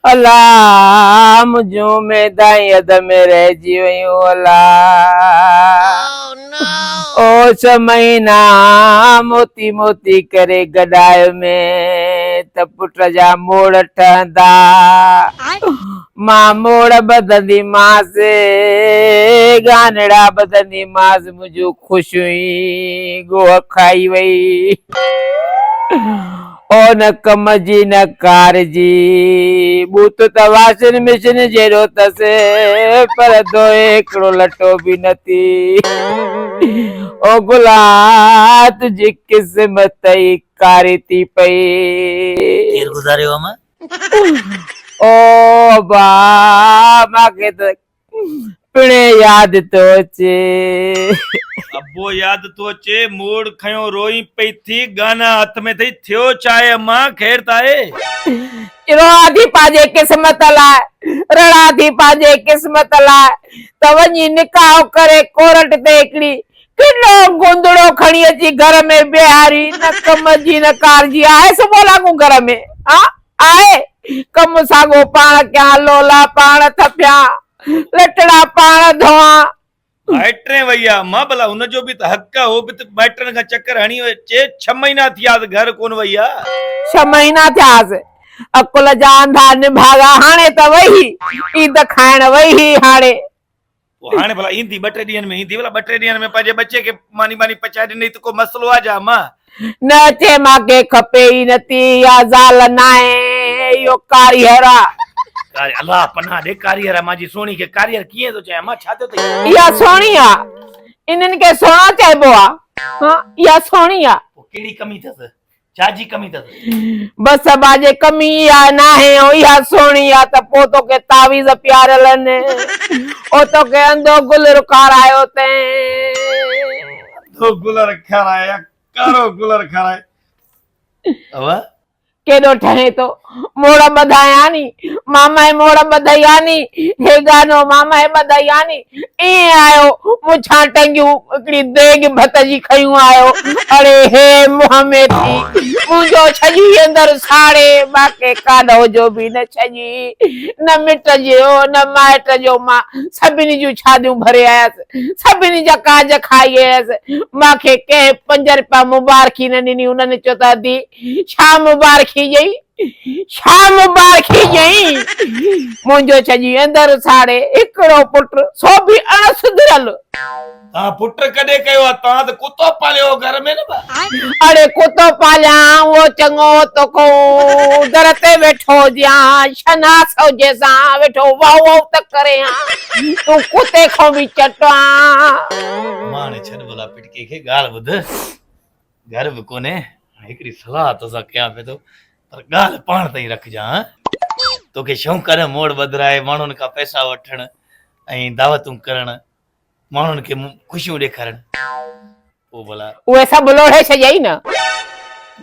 अल्लाह मुझो में दाई अद में रहिजी वयूं अल्लाह। ओ महीना मोती मोती करे गडायो में त पुट जा मोड़ ठहंदा। मां मोड़ बदंदी मांस गानड़ा बदंदी मांस मुझो खुश हुई गोह खाई वई। ओ न कम जी न कार जी बूत त वॉशिंग मशीन जहिड़ो तसे पर धोए हिकिड़ो लटो बि न थी। ओ गुलाब तुंहिंजी क़िस्मत ई कारी थी पई। केर गुज़ारियो अमा? ओ बा मूंखे त पिणे यादि थो अचे। अबो याद तो अचे मोड़ खयो रोई पई थी गाना हथ में थई थियो चाहे अम्मा खैर ताए रोआ थी पाजे किस्मत लाइ रड़ा थी पाजे किस्मत लाइ त वञी निकाह करे कोरट ते हिकिड़ी किनो गुंदड़ो खणी अची घर में बिहारी न कम जी न कार जी आहे सुबुह लागू घर में हा आहे कम सागो पाण कया लोला पाण थपिया लटड़ा पाण धोआ माइटरे भैया मां भला हुन जो भी त हक हो भी त माइटरन का चक्कर हणी चे 6 महीना थिया घर कोन भैया 6 महीना थियास अकुल जा अंधा निभागा हाणे त वही ईद खाइण वही हाणे हाणे भला ईंदी 2-3 ॾींहनि में ईंदी भला 2-3 ॾींहनि में पंहिंजे बच्चे खे मानी मानी पचाए ॾिनई त को मसलो आ जा मां न चे मांखे खपे ई नथी या ज़ाल नाहे इहो कारीगर आ अल्लाह पनाह दे कारीगर मां जी सोणी खे कारीगर कीअं थो चए मां छा थो थई इहा सोणी आ इन्हनि खे सोना चइबो आ हां इहा सोणी आ कहिड़ी कमी अथसि छाजी कमी अथसि बस बाजे कमी आ नाहे इहा सोणी आ त पोइ तोखे तावीज़ प्यारलनि ओ तोखे अंधो गुल रुखारायो ते दो गुलर खाराया कारो गुलर खाराए अवा केॾो ठहे तो मोड़ ॿधायानी मामा मोड़ ॿधायानी हे गानो मामा ॿधायानी ईअं आयो मुछां टंगियूं हिकिड़ी देग भत जी खयूं आयो अरे हे मुंहं में थी मुंहिंजो छॼी अंदरि साड़े बाक़ी काॾो जो बि न छॼी न मिट जो न माइट जो मां सभिनी जूं छादियूं भरे आयसि सभिनी जा काज खाई आयसि मूंखे कंहिं 5 रुपया मुबारकी न ॾिनी उन्हनि चयो त दी छा मुबारकी छा मुबारकी ॾेई मुंहिंजो छॼी अंदरि साड़े हिकिड़ो पुट सो बि अणसुधरल तव्हां पुट कॾहिं कयो आहे तव्हां त कुतो पालियो घर में न अरे कुतो पालिया उहो चङो तोखो दर ते वेठो हुजां शनास हुजे सां वेठो वाह वाह त करे तूं कुते खां बि चटा माने छॾ भला पिटके खे ॻाल्हि ॿुध घर बि कोन्हे हिकिड़ी सलाह तोसां कयां पियो थो पर ॻाल्हि पाण ताईं रखजां तोखे शौंक़ु आहे मोड़ बदिराए माण्हुनि खां पैसा वठण ऐं दावतूं करण माण्हुनि खे ख़ुशियूं ॾेखारण पोइ भला उहे सभु लोढ़े छॾियई न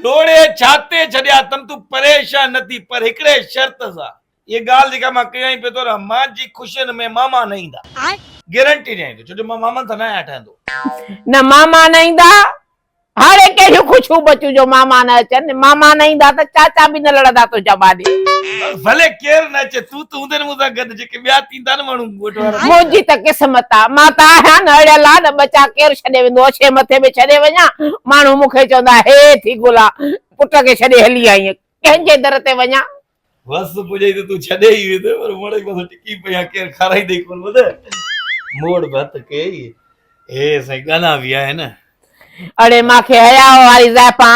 लोड़े छाते छॾिया तम तूं परेशान न थी पर हिकिड़े शर्त सां ये ॻाल्हि जेका मां कयां पियो थो मां जी ख़ुशियुनि में मामा न ईंदा गारंटी ॾियां थो छो जो मां मामनि सां न आहियां ठहंदो न मामा न ईंदा हाणे कहिड़ियूं ख़ुशियूं बचियूं जो मामा न अचनि मामा न ईंदा त चाचा बि न लड़ंदा तुंहिंजा बाॾे भले केरु न अचे तूं त हूंदे मूंसां गॾु जेके ॿिया थींदा न माण्हू मुंहिंजी त क़िस्मत आहे मां त आहियां न अड़ियल आहे न बचा केरु छॾे वेंदो छे मथे में छॾे वञा माण्हू मूंखे चवंदा हे थी गुला पुट खे छॾे हली आई कंहिंजे दर ते वञा बस पुॼे त तूं छॾे ई वेंदे पर मोड़ में टिकी पई आहे केरु खाराईंदे कोन ॿुध मोड़ भत के हे साईं गाना बि आहे न अड़े मांखे हया वारी ज़ाइफा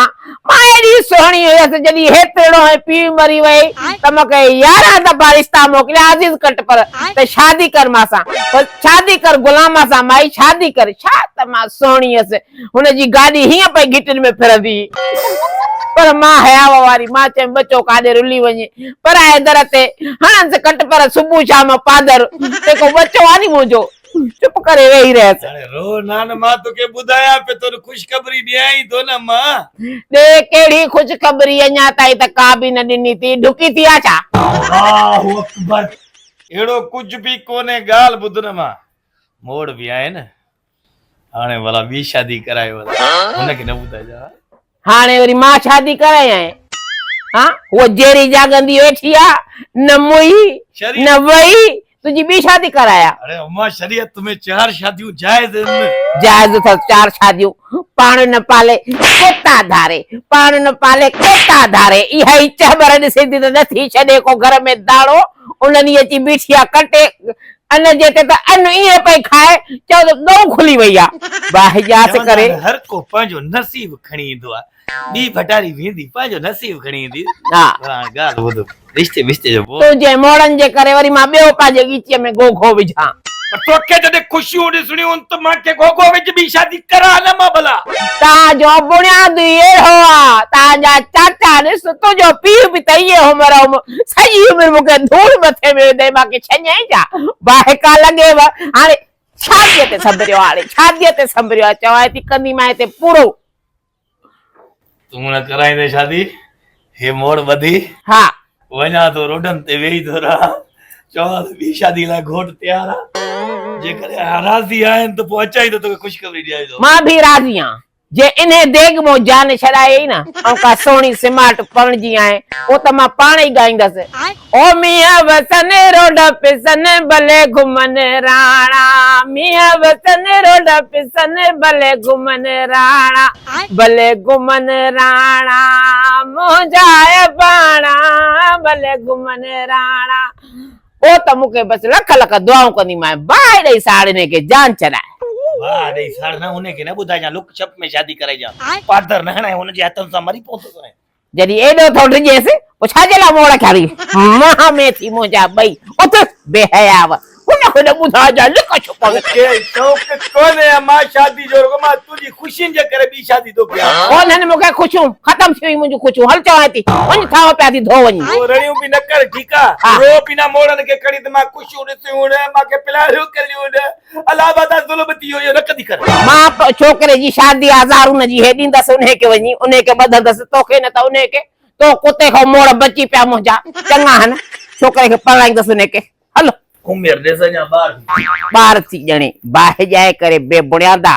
मां एॾी सुहिणी हुयसि जॾहिं हेतिरो पीउ मरी वई त मूंखे 11 दफ़ा रिश्ता मोकिलिया अज़ीज़ कट पर त शादी कर मांसां शादी कर गुलाम सां माई शादी कर छा त मां सुहिणी हुयसि हुनजी गाॾी हीअं पई गिटिन में फिरंदी पर मां हयाव वारी मां चयमि बचो काॾे रुली वञे पर आहे दर ते हणंसि कट पर सुबुह शाम पादर जेको बचो आहे नी मुंहिंजो चुप करे वेही रहियसि अरे रो नान मां तोखे ॿुधायां पे तो ख़ुशख़बरी ॾियाई थो न मां दे केड़ी ख़ुशख़बरी अञा ताईं त का बि न ॾिनी थी ढुकी थी आ छा अल्लाहु अकबर एड़ो कुछ भी कोने ॻाल्हि ॿुध न मां मोड़ बि आहे न हाणे भला ॿी शादी करायो हुनखे न ॿुधाइजा हाणे वरी मां शादी कराई आहियां हाँ वो जेरी जागंदी वेठी आ न मुई शरीयत। न वही तुझी ॿी शादी कराया। अरे अम्मा शरीयत में 4 शादियूं जायज़ आहिनि। जायज अथस 4 शादियूं। पाण न पाले केता धारे, पाण न पाले केता धारे। इहा ई चबर ॾिसे थी त नथी छॾे को घर में दाड़ो। उन्हनि अची बीठी आहे कटे अन जे ते त अन ईअं पई खाए चओ त ॾों खुली वई आहे। बाहिजात चवंदा करे आहिनि, हर को पंहिंजो नसीब खणी ईंदो आहे। ॿी भटारी वेंदी पंहिंजो नसीब खणी ईंदी। हा ॻाल्हि ॿुधो, रिश्ते विश्ते जो बोल। तुंहिंजे मोड़नि जे करे वरी मां ॿियो पंहिंजे ॻीचीअ में गोगो विझां। पर तोखे जॾहिं ख़ुशियूं ॾिसणियूं त मूंखे गोगो विझ ॿी शादी करा न मां भला। तव्हांजो बुनियादी अहिड़ो आहे। तव्हांजा चाचा ॾिस तुंहिंजो पीउ बि त इहे उमिरि सॼी उमिरि मूंखे धूड़ मथे में विधई मूंखे छॾियईं छा। बाहिका लॻेव हाणे शादीअ ते संभरियो आहे। हाणे शादीअ ते संभरियो आहे। चवां थी कंदीमांइ हिते पूरो। तूं न कराईंदे शादी हे मोड़ ॿधी हा वञा तो रोडनि ते वेही थो रहा चवां त ॿी शादी लाइ घोट तयार आहे। जेकर राज़ी आहिनि त पोइ अचाई त तोखे ख़ुशख़बरी ॾियाईंदो। मां बि राज़ी आहियां। जे इन्हे देग मो जान छॾाई न ऐं का सोणी सिमाट पणजी आहे उहो त मां पाण ई ॻाईंदसि। ओ मियां वसन रोड पिसन भले घुमन राणा, मियां वसन रोड पिसन भले घुमन राणा, भले घुमन राणा मुंहिंजा बाणा भले घुमन राणा। ओ त मूंखे बसि लख लख दुआऊं कंदीमांइ। बाहि ॾेई साड़िने खे जान छॾाए। वाह ॾेई साड़ न उनखे न ॿुधाइजां लुक छप में शादी कराइजां। पादर न हणाए हुनजे हथनि सां मरी पवंदो करे। जॾहिं एॾो थो डिॼेसि पोइ छाजे लाइ मोड़ खणी मां में थी मुंहिंजा ॿई उथ बेहयाव हुन खे न ॿुधाइजां लिक छुप में। मूंखे शौक़ु कोन्हे मां शादी जो रुॻो मां तुंहिंजी ख़ुशियुनि जे करे ॿी शादी थो कयां। उन्हनि मूंखे ख़ुशियूं ख़तम थी वई मुंहिंजूं ख़ुशियूं। हल चवां थी वञ थांव पिया थी धो वञी। वो रड़ियूं बि न कर ठीकु आहे। रो बिना मोड़नि खे खणी त मां ख़ुशियूं ॾिसियूं न मूंखे पिलारियूं करियूं न अलावा त ज़ुल्म थी वियो न कदी कर। मां छोकिरे जी शादी हज़ारुनि जी हे ॾींदसि उन खे वञी उन खे ॿधंदसि तोखे न त उन खे। तो कुते खां मोड़ बची पिया मुंहिंजा चङा आहिनि। छोकिरे खे पढ़ाईंदसि उन खे। हलो उमिरि ॾिस अञा ॿार ॿार थी ॼणे बाहि ॼाए करे बेबुनियादा